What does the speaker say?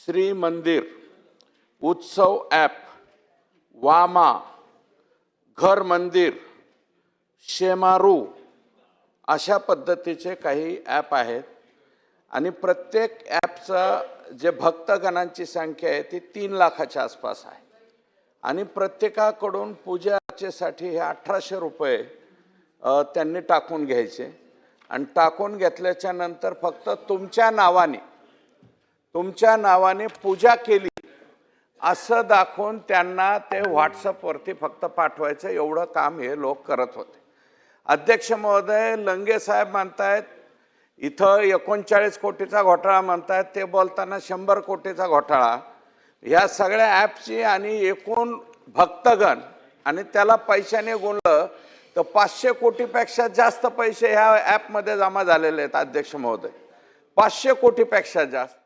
श्री मंदिर, उत्सव ॲप, वामा, घर मंदिर, शेमारू अशा पद्धतीचे काही ॲप आहेत आणि प्रत्येक ॲपचा जे भक्तगणांची संख्या आहे ती 3 लाखाच्या आसपास आहे आणि प्रत्येकाकडून पूजा अर्चेसाठी हे 1800 रुपये त्यांनी टाकून घ्यायचे आणि टाकून घेतल्याच्या नंतर फक्त तुमच्या नावाने पूजा केली असं दाखवून त्यांना ते व्हॉट्सअपवरती फक्त पाठवायचं, एवढं काम हे लोक करत होते। अध्यक्ष महोदय, लंगे साहेब म्हणतायत इथं 39 कोटीचा घोटाळा म्हणतायत, ते बोलताना 100 कोटीचा घोटाळा। या सगळ्या ॲपची आणि एकूण भक्तगण आणि त्याला पैशाने गुणलं तर 500 कोटीपेक्षा जास्त पैसे ह्या ॲपमध्ये जमा झालेले आहेत अध्यक्ष महोदय, 500 कोटीपेक्षा जास्त।